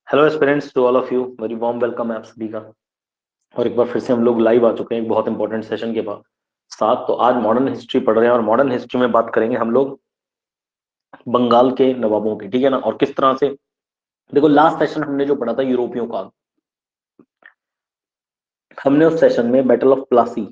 Hello aspirants to all of you, very warm welcome है आप सभी का। और एक बार फिर से हम लोग लाइव आ चुके हैं एक बहुत इंपॉर्टेंट सेशन के बाद साथ। तो आज मॉडर्न हिस्ट्री पढ़ रहे हैं और मॉडर्न हिस्ट्री में बात करेंगे हम लोग बंगाल के नवाबों की, ठीक है ना। और किस तरह से, देखो लास्ट सेशन हमने जो पढ़ा था यूरोपियों का, हमने उस सेशन में बैटल ऑफ प्लासी,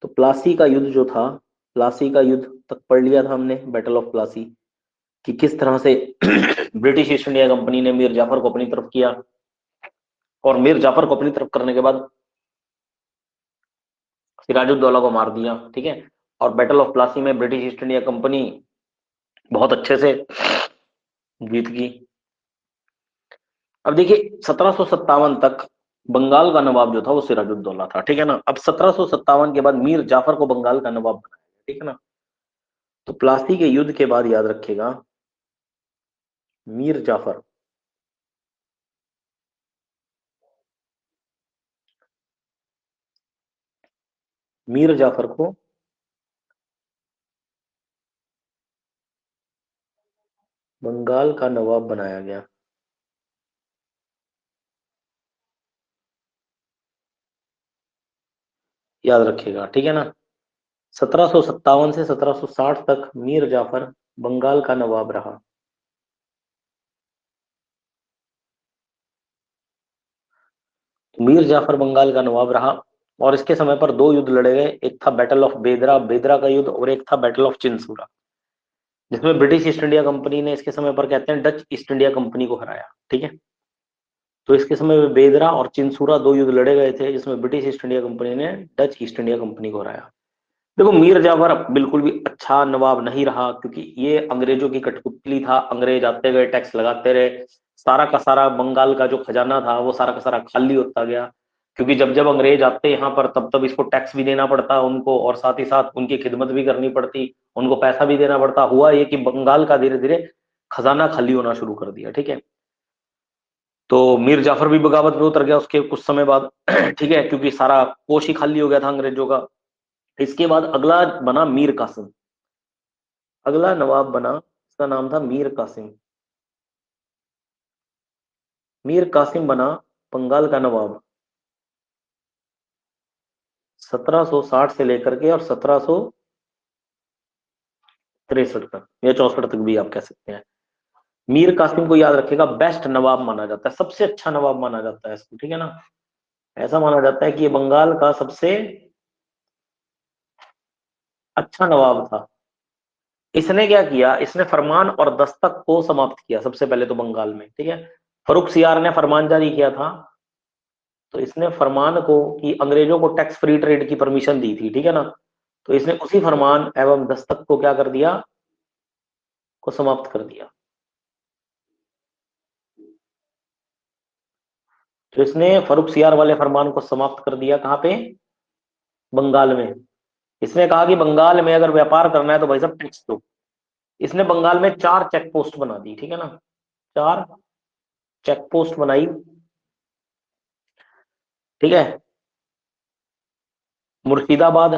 तो प्लासी का युद्ध जो था, प्लासी का युद्ध तक पढ़ लिया था हमने। बैटल ऑफ प्लासी कि किस तरह से ब्रिटिश ईस्ट इंडिया कंपनी ने मीर जाफर को अपनी तरफ किया, और मीर जाफर को अपनी तरफ करने के बाद सिराजुद्दौला को मार दिया, ठीक है। और बैटल ऑफ प्लासी में ब्रिटिश ईस्ट इंडिया कंपनी बहुत अच्छे से जीत गई। अब देखिए 1757 तक बंगाल का नवाब जो था वो सिराजुद्दौला था, ठीक है ना। अब 1757 के बाद मीर जाफर को बंगाल का नवाब बनाया गया, ठीक है ना। तो प्लासी के युद्ध के बाद याद रखिएगा, मीर जाफर मीर जाफर को बंगाल का नवाब बनाया गया। याद रखिएगा, ठीक है ना। 1757 से 1760 तक मीर जाफर बंगाल का नवाब रहा। मीर जाफर बंगाल का नवाब रहा और इसके समय पर दो युद्ध लड़े गए। एक था बैटल ऑफ बेदरा, बेदरा का युद्ध, और एक था बैटल ऑफ चिंसूरा, जिसमें ब्रिटिश ईस्ट इंडिया कंपनी ने इसके समय पर कहते हैं डच ईस्ट इंडिया कंपनी को हराया, ठीक है। तो इसके समय में बेदरा और चिंसूरा दो युद्ध लड़े गए थे, जिसमें ब्रिटिश ईस्ट इंडिया कंपनी ने डच ईस्ट इंडिया कंपनी को हराया। देखो मीर जाफर बिल्कुल भी अच्छा नवाब नहीं रहा, क्योंकि ये अंग्रेजों की कठपुतली था। अंग्रेज आते गए, टैक्स लगाते रहे, सारा का सारा बंगाल का जो खजाना था वो सारा का सारा खाली होता गया। क्योंकि जब जब अंग्रेज आते यहाँ पर तब तब इसको टैक्स भी देना पड़ता उनको, और साथ ही साथ उनकी खिदमत भी करनी पड़ती, उनको पैसा भी देना पड़ता। हुआ ये कि बंगाल का धीरे धीरे खजाना खाली होना शुरू कर दिया, ठीक है। तो मीर जाफर भी बगावत में उतर गया उसके कुछ समय बाद ठीक है, क्योंकि सारा कोष ही खाली हो गया था अंग्रेजों का। इसके बाद अगला बना मीर कासिम। अगला नवाब बना, इसका नाम था मीर कासिम। मीर कासिम बना बंगाल का नवाब 1760 से लेकर के और 1763 तक या 64 तक भी आप कह सकते हैं। मीर कासिम को याद रखेगा बेस्ट नवाब माना जाता है, सबसे अच्छा नवाब माना जाता है इसको, ठीक है ना। ऐसा माना जाता है कि ये बंगाल का सबसे अच्छा नवाब था। इसने क्या किया, इसने फरमान और दस्तक को समाप्त किया सबसे पहले तो बंगाल में, ठीक है। फरुख सियार ने फरमान जारी किया था, तो इसने फरमान को कि अंग्रेजों को टैक्स फ्री ट्रेड की परमिशन दी थी, ठीक है ना। तो इसने उसी फरमान एवं दस्तक को क्या कर दिया, को समाप्त कर दिया। तो इसने फरुख सियार वाले फरमान को समाप्त कर दिया कहाँ पे, बंगाल में। इसने कहा कि बंगाल में अगर व्यापार करना है तो भाई साहब टैक्स दो। इसने बंगाल में 4 चेक पोस्ट बना दी, ठीक है ना। 4 चेक पोस्ट बनाई, ठीक है। मुर्शिदाबाद,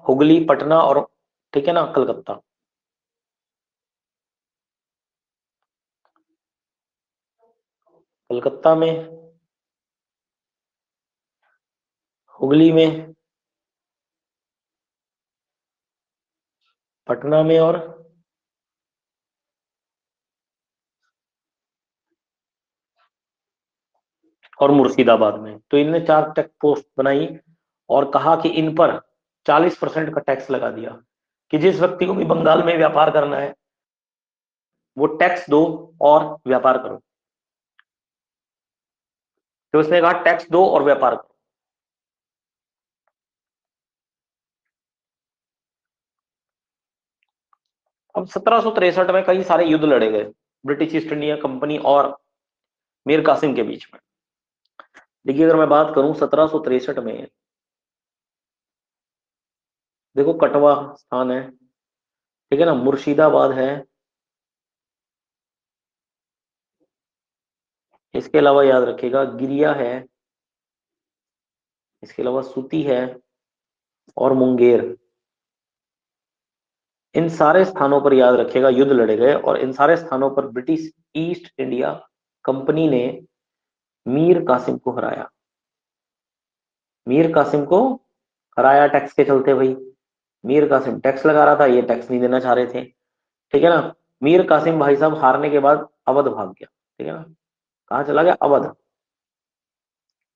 हुगली, पटना और, ठीक है ना, कलकत्ता। कलकत्ता में, हुगली में, पटना में और मुर्शिदाबाद में। तो इनने 4 चेक पोस्ट बनाई और कहा कि इन पर 40% का टैक्स लगा दिया, कि जिस व्यक्ति को भी बंगाल में व्यापार करना है वो टैक्स दो और व्यापार करो। तो उसने कहा टैक्स दो और व्यापार करो। अब 1763 में कई सारे युद्ध लड़े गए ब्रिटिश ईस्ट इंडिया कंपनी और मीर कासिम के बीच में। देखिए अगर मैं बात करूं 1763 में, देखो कटवा स्थान है, ठीक है ना, मुर्शिदाबाद है, इसके अलावा याद रखिएगा गिरिया है, इसके अलावा सूती है और मुंगेर। इन सारे स्थानों पर याद रखिएगा युद्ध लड़े गए और इन सारे स्थानों पर ब्रिटिश ईस्ट इंडिया कंपनी ने मीर कासिम को हराया। मीर कासिम को हराया टैक्स के चलते भाई। मीर कासिम टैक्स लगा रहा था, ये टैक्स नहीं देना चाह रहे थे, ठीक है ना। मीर कासिम भाई साहब हारने के बाद अवध भाग गया, ठीक है ना। कहाँ चला गया? अवध।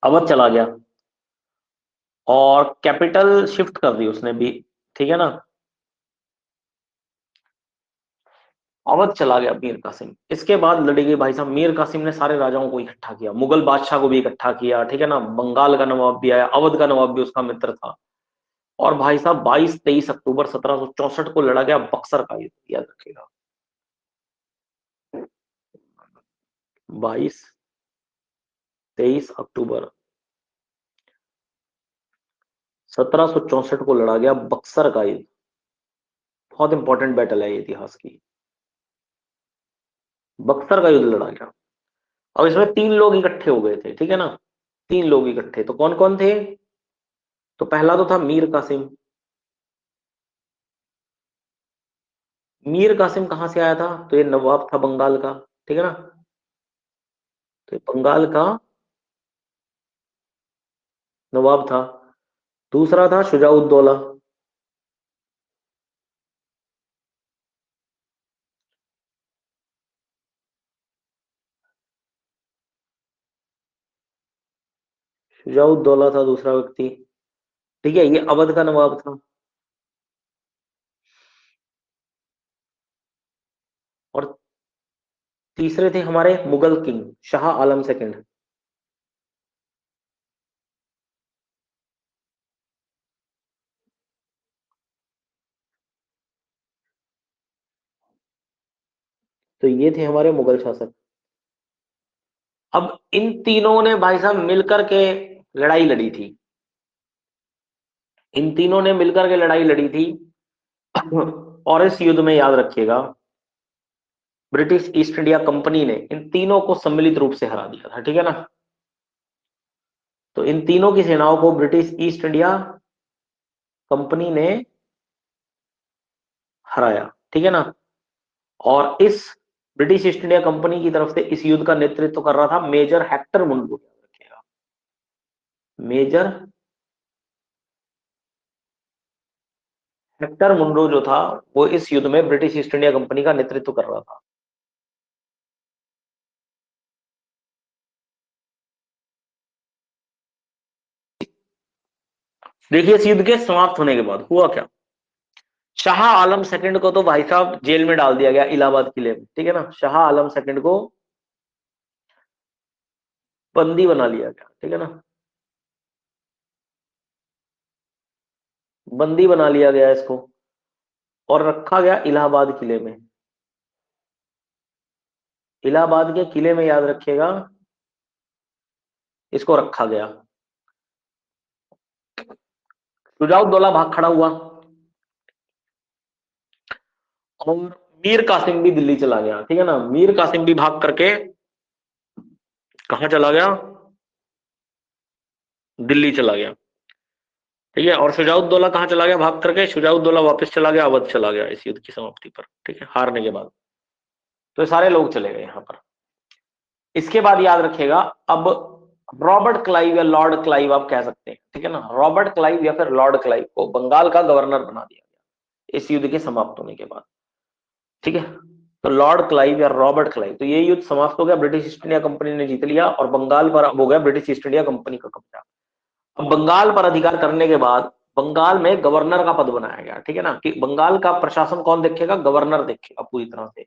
अवध चला गया और कैपिटल शिफ्ट कर दी उसने भी, ठीक है ना। अवध चला गया मीर कासिम। इसके बाद लड़ी गई भाई साहब। मीर कासिम ने सारे राजाओं को इकट्ठा किया, मुगल बादशाह को भी इकट्ठा किया, ठीक है ना। बंगाल का नवाब भी आया, अवध का नवाब भी उसका मित्र था। और भाई साहब 22-23 अक्टूबर 1764 को लड़ा गया बक्सर का युद्ध, याद रखिएगा। 22-23 अक्टूबर 1764 को लड़ा गया बक्सर का युद्ध। बहुत इंपॉर्टेंट बैटल है ये इतिहास की। बक्सर का युद्ध लड़ा गया। अब इसमें 3 लोग इकट्ठे हो गए थे, ठीक है ना। 3 लोग इकट्ठे, तो कौन कौन थे? तो पहला तो था मीर कासिम। मीर कासिम कहां से आया था? तो ये नवाब था बंगाल का, ठीक है ना। तो ये बंगाल का नवाब था। दूसरा था शुजाउद्दौला। शुजाउद्दौला था दूसरा व्यक्ति, ठीक है। ये अवध का नवाब था। और तीसरे थे हमारे मुगल किंग शाह आलम सेकंड। तो ये थे हमारे मुगल शासक। अब इन तीनों ने भाई साहब मिलकर के लड़ाई लड़ी थी। इन तीनों ने मिलकर के लड़ाई लड़ी थी। और इस युद्ध में याद रखिएगा, ब्रिटिश ईस्ट इंडिया कंपनी ने इन तीनों को सम्मिलित रूप से हरा दिया था, ठीक है ना। तो इन तीनों की सेनाओं को ब्रिटिश ईस्ट इंडिया कंपनी ने हराया, ठीक है ना। और इस ब्रिटिश ईस्ट इंडिया कंपनी की तरफ से इस युद्ध का नेतृत्व कर रहा था मेजर हेक्टर मुंडू, याद रखिएगा। मेजर हेक्टर मुंडो जो था, वो इस युद्ध में ब्रिटिश ईस्ट इंडिया कंपनी का नेतृत्व कर रहा था। देखिए इस युद्ध के समाप्त होने के बाद हुआ क्या। शाह आलम सेकंड को तो भाई साहब जेल में डाल दिया गया इलाहाबाद किले में, ठीक है ना। शाह आलम सेकंड को बंदी बना लिया गया, ठीक है ना। बंदी बना लिया गया इसको और रखा गया इलाहाबाद किले में। इलाहाबाद के किले में याद रखिएगा इसको रखा गया। शुजाउद्दौला भाग खड़ा हुआ और मीर कासिम भी दिल्ली चला गया, ठीक है ना। मीर कासिम भी भाग करके कहां चला गया? दिल्ली चला गया, ठीक है। और शुजाउद्दौला कहां चला गया भाग करके? शुजाउद्दौला वापस चला गया, अवध चला गया इस युद्ध की समाप्ति पर, ठीक है, हारने के बाद। तो ये सारे लोग चले गए यहां पर। इसके बाद याद रखिएगा, अब रॉबर्ट क्लाइव या लॉर्ड क्लाइव आप कह सकते हैं, ठीक है ना। रॉबर्ट क्लाइव या फिर लॉर्ड क्लाइव को बंगाल का गवर्नर बना दिया गया इस युद्ध के समाप्त होने के बाद, ठीक है। तो लॉर्ड क्लाइव या रॉबर्ट क्लाइव, तो ये युद्ध समाप्त हो गया, ब्रिटिश ईस्ट इंडिया कंपनी ने जीत लिया और बंगाल पर अब हो गया ब्रिटिश ईस्ट इंडिया कंपनी का कब्जा। अब बंगाल पर अधिकार करने के बाद बंगाल में गवर्नर का पद बनाया गया, ठीक है ना। कि बंगाल का प्रशासन कौन देखेगा? गवर्नर देखेगा पूरी तरह से।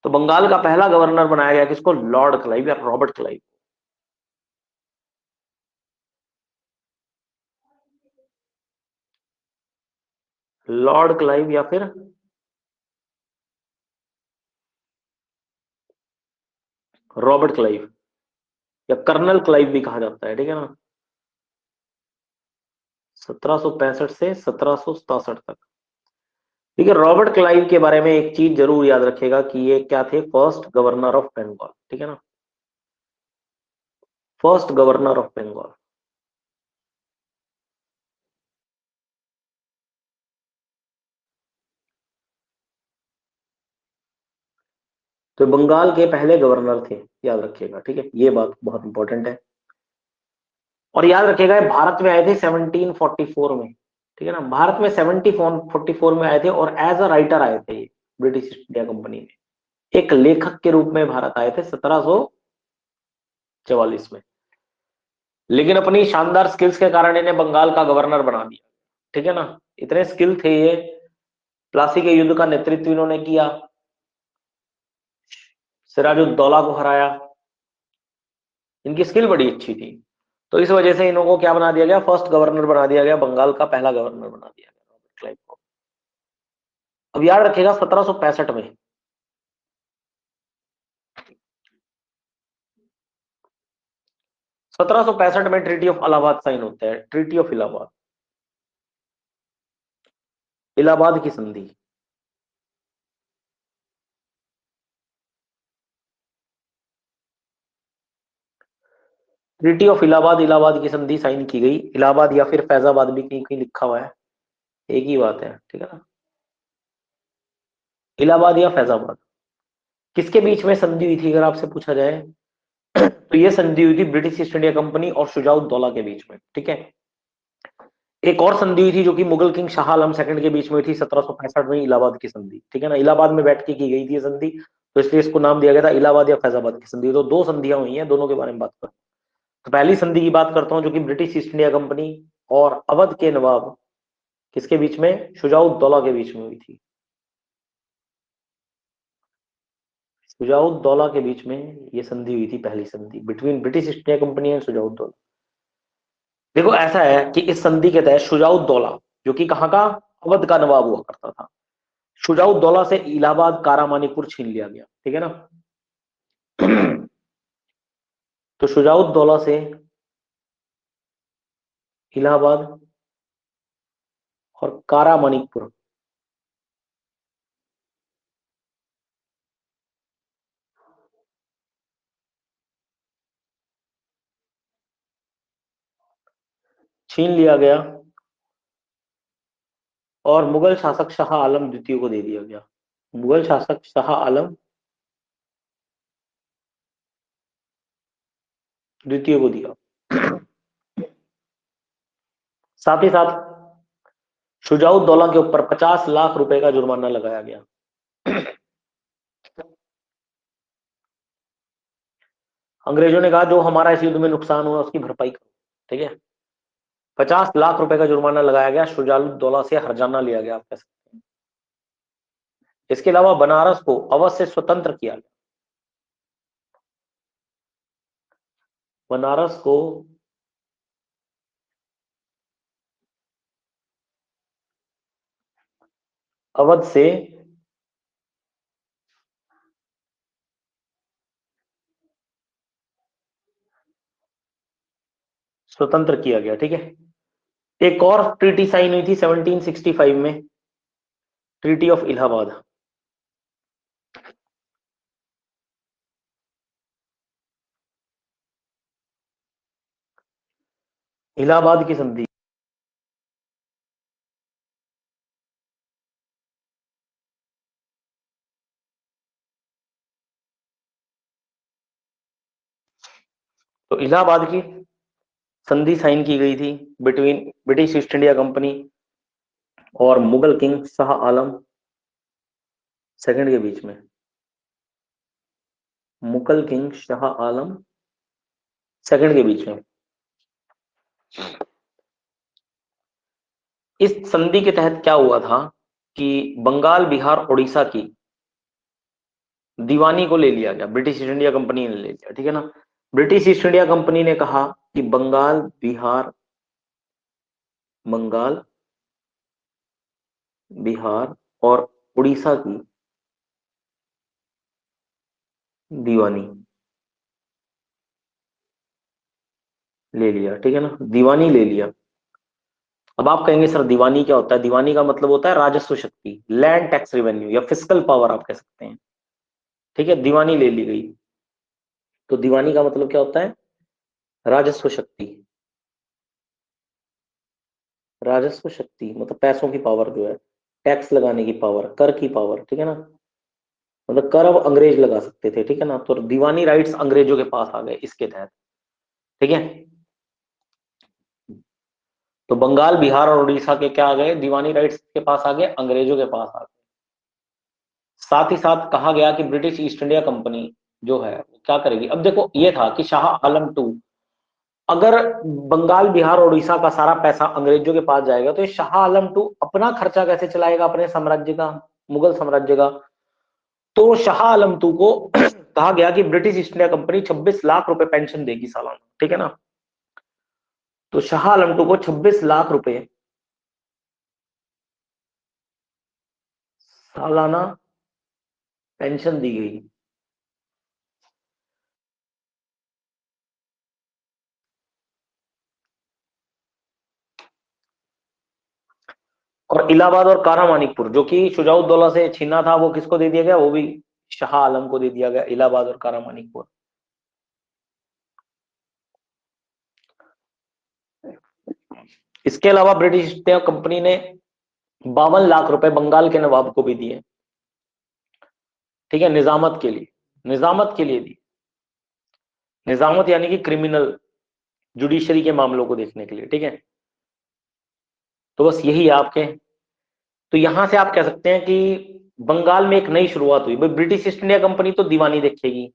तो बंगाल का पहला गवर्नर बनाया गया किसको? लॉर्ड क्लाइव या रॉबर्ट क्लाइव। लॉर्ड क्लाइव या फिर रॉबर्ट क्लाइव या कर्नल क्लाइव भी कहा जाता है, ठीक है ना। 1765 से 1767 तक, ठीक है। रॉबर्ट क्लाइव के बारे में एक चीज जरूर याद रखेगा कि ये क्या थे? फर्स्ट गवर्नर ऑफ बंगाल, ठीक है ना। First governor of Bengal. तो बंगाल के पहले गवर्नर थे, याद रखिएगा, ठीक है, ये बात बहुत इंपॉर्टेंट है। और याद रखिएगा ये भारत में आए थे 1744 में, ठीक है ना, भारत में 1744 में आए थे और एज अ राइटर आए थे ये ब्रिटिश ईस्ट इंडिया कंपनी में, एक लेखक के रूप में भारत आए थे 1744 में। लेकिन अपनी शानदार स्किल्स के कारण इन्हें बंगाल का गवर्नर बना दिया, ठीक है ना, इतने स्किल थे ये। प्लासी के युद्ध का नेतृत्व इन्होंने किया, सिराजुद्दौला को हराया, इनकी स्किल बड़ी अच्छी थी। तो इस वजह से इन्हों को क्या बना दिया गया, फर्स्ट गवर्नर बना दिया गया, बंगाल का पहला गवर्नर बना दिया गया रॉबर्ट क्लाइव को। अब याद रखिएगा 1765 में, 1765 में ट्रीटी ऑफ इलाहाबाद साइन होता है, ट्रीटी ऑफ इलाहाबाद, इलाहाबाद की संधि। ट्रीटी ऑफ इलाहाबाद, इलाहाबाद की संधि साइन की गई, इलाहाबाद या फिर फैजाबाद भी कहीं कहीं लिखा हुआ है, एक ही बात है, ठीक है ना, इलाहाबाद या फैजाबाद। किसके बीच में संधि हुई थी अगर आपसे पूछा जाए, तो ये संधि हुई थी ब्रिटिश ईस्ट इंडिया कंपनी और शुजाउद्दौला के बीच में, ठीक है। एक और संधि हुई थी जो कि मुगल किंग शाह आलम सेकंड के बीच में हुई थी 1765 में, इलाहाबाद की संधि, ठीक है ना, इलाहाबाद में बैठ के की गई थी ये संधि, तो इसलिए इसको नाम दिया गया था इलाहाबाद या फैजाबाद की संधि। तो दो संधियां हुई हैं, दोनों के बारे में बात करते हैं। तो पहली संधि की बात करता हूं जो कि ब्रिटिश ईस्ट इंडिया कंपनी और अवध के नवाब किसके बीच में, शुजाउद्दौला के बीच में हुई थी, शुजाउद्दौला के बीच में ये संधि हुई थी, पहली संधि between British east India company and Shujauddaula. देखो ऐसा है कि इस संधि के तहत शुजाउद्दौला जो कि कहाँ का, अवध का नवाब हुआ करता था, शुजाउद्दौला से इलाहाबाद कारामानीपुर छीन लिया गया, ठीक है ना। तो शुजाउद्दौला से इलाहाबाद और कारामानिकपुर छीन लिया गया और मुगल शासक शाह आलम द्वितीय को दे दिया गया, मुगल शासक शाह आलम द्वितीय को दिया। साथ ही साथ शुजाउद्दौला के ऊपर 50 लाख रुपए का जुर्माना लगाया गया। अंग्रेजों ने कहा जो हमारा इस युद्ध में नुकसान हुआ उसकी भरपाई करो, ठीक है। 50 लाख रुपए का जुर्माना लगाया गया, शुजाउद्दौला से हरजाना लिया गया, आप कह सकते हैं। इसके अलावा बनारस को अवध से स्वतंत्र किया गया, बनारस को अवध से स्वतंत्र किया गया, ठीक है। एक और ट्रीटी साइन हुई थी 1765 में, ट्रीटी ऑफ इलाहाबाद, इलाहाबाद की संधि। तो इलाहाबाद की संधि साइन की गई थी between British east India company और मुगल किंग शाह आलम सेकंड के बीच में, मुगल किंग शाह आलम सेकंड के बीच में। इस संधि के तहत क्या हुआ था कि बंगाल, बिहार, उड़ीसा की दीवानी को ले लिया गया, ब्रिटिश ईस्ट इंडिया कंपनी ने ले लिया, ठीक है ना। ब्रिटिश ईस्ट इंडिया कंपनी ने कहा कि बंगाल, बिहार, बंगाल, बिहार और उड़ीसा की दीवानी ले लिया, ठीक है ना, दीवानी ले लिया। अब आप कहेंगे सर दीवानी क्या होता है, दीवानी का मतलब होता है राजस्व शक्ति, लैंड टैक्स रेवेन्यू या फिस्कल पावर आप कह सकते हैं, ठीक है, दीवानी ले ली गई। तो दीवानी का मतलब क्या होता है, राजस्व शक्ति, राजस्व शक्ति मतलब पैसों की पावर जो है, टैक्स लगाने की पावर, कर की पावर, ठीक है ना। मतलब कर अब अंग्रेज लगा सकते थे, ठीक है ना। तो दीवानी राइट्स अंग्रेजों के पास आ गए इसके तहत, ठीक है। तो बंगाल, बिहार और उड़ीसा के क्या आ गए, दीवानी राइट्स के पास आ गए, अंग्रेजों के पास आ गए। साथ ही साथ कहा गया कि ब्रिटिश ईस्ट इंडिया कंपनी जो है वो क्या करेगी। अब देखो ये था कि शाह आलम टू, अगर बंगाल, बिहार और उड़ीसा का सारा पैसा अंग्रेजों के पास जाएगा तो ये शाह आलम टू अपना खर्चा कैसे चलाएगा अपने साम्राज्य का, मुगल साम्राज्य का। तो शाह आलम टू को कहा गया कि British east India company 26 lakh रुपए पेंशन देगी सालाना, ठीक है ना। तो शाह आलम टू को 26 लाख रुपए सालाना पेंशन दी गई। और इलाहाबाद और कारा मानिकपुर जो कि शुजाउद्दौला से छीना था, वो किसको दे दिया गया, वो भी शाह आलम को दे दिया गया, इलाहाबाद और कारा मानिकपुर। इसके अलावा ब्रिटिश ईस्ट इंडिया कंपनी ने 52 लाख रुपए बंगाल के नवाब को भी दिए, ठीक है, निजामत के लिए, निजामत के लिए दी। निजामत यानी कि क्रिमिनल जुडिशरी के मामलों को देखने के लिए, ठीक है। तो बस यही है आपके। तो यहां से आप कह सकते हैं कि बंगाल में एक नई शुरुआत हुई। भाई ब्रिटिश ईस्ट इंडिया कंपनी तो दीवानी देखेगी,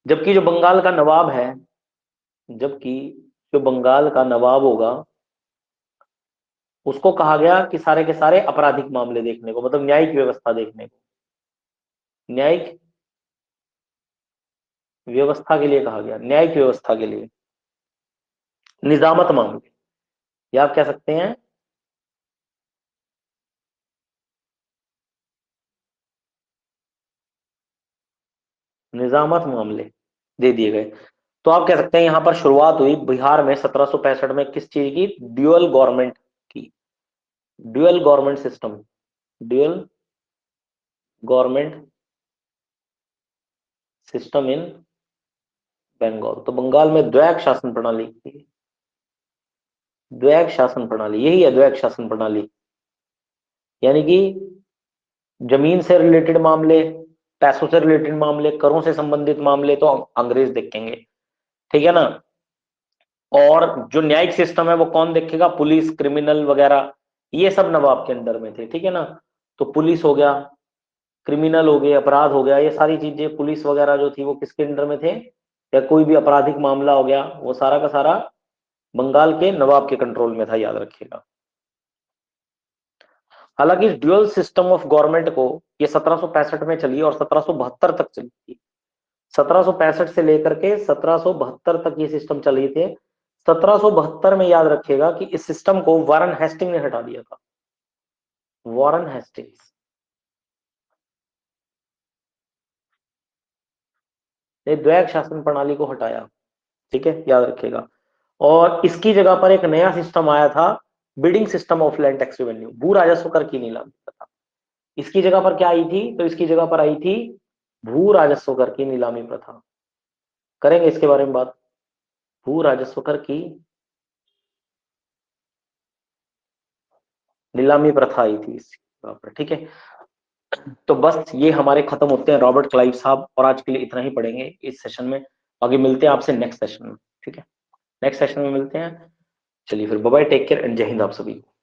जबकि जो बंगाल का नवाब है, जबकि जो बंगाल का नवाब होगा उसको कहा गया कि सारे के सारे आपराधिक मामले देखने को, मतलब न्यायिक व्यवस्था देखने को, न्यायिक व्यवस्था के लिए कहा गया, न्यायिक व्यवस्था के लिए, निजामत मामले, या आप कह सकते हैं निजामत मामले दे दिए गए। तो आप कह सकते हैं यहां पर शुरुआत हुई बिहार में 1765 में किस चीज की, ड्यूअल गवर्नमेंट की, dual government system, dual government system in Bengal. तो बंगाल में द्वैक शासन प्रणाली की, द्वैक शासन प्रणाली, यही है द्वैक शासन प्रणाली, यानी कि जमीन से रिलेटेड मामले, पैसों से रिलेटेड मामले, करों से संबंधित मामले तो अंग्रेज देखेंगे, ठीक है ना। और जो न्यायिक सिस्टम है वो कौन देखेगा, पुलिस, क्रिमिनल वगैरह, ये सब नवाब के अंडर में थे, ठीक है ना। तो पुलिस हो गया, क्रिमिनल हो गए, अपराध हो गया, ये सारी चीजें पुलिस वगैरह जो थी वो किसके अंडर में थे, या कोई भी आपराधिक मामला हो गया वो सारा का सारा बंगाल के नवाब के कंट्रोल में था, याद रखिएगा। हालांकि ड्यूअल सिस्टम ऑफ गवर्नमेंट को ये 1765 में चली और 1772 तक चली थी। 1765 से लेकर के 1772 तक ये सिस्टम चल रही थे। 1772 में याद रखिएगा कि इस सिस्टम को वारन हेस्टिंग ने हटा दिया था, वारन हेस्टिंग्स ने द्वैक शासन प्रणाली को हटाया, ठीक है, याद रखिएगा। और इसकी जगह पर एक नया सिस्टम आया था, bidding system of land tax revenue, भू राजस्व कर की नीलामी प्रथा। इसकी जगह पर क्या आई थी, तो इसकी जगह पर आई थी भू राजस्व कर की नीलामी प्रथा। करेंगे इसके बारे में बात, भू राजस्व कर की नीलामी प्रथा आई थी इसकी जगह पर, ठीक है। तो बस ये हमारे खत्म होते हैं रॉबर्ट क्लाइव साहब, और आज के लिए इतना ही पढ़ेंगे इस सेशन में। आगे मिलते हैं आपसे नेक्स्ट सेशन में, ठीक है, नेक्स्ट सेशन में मिलते हैं। चलिए फिर bye bye, take care and जय हिंद आप सभी को।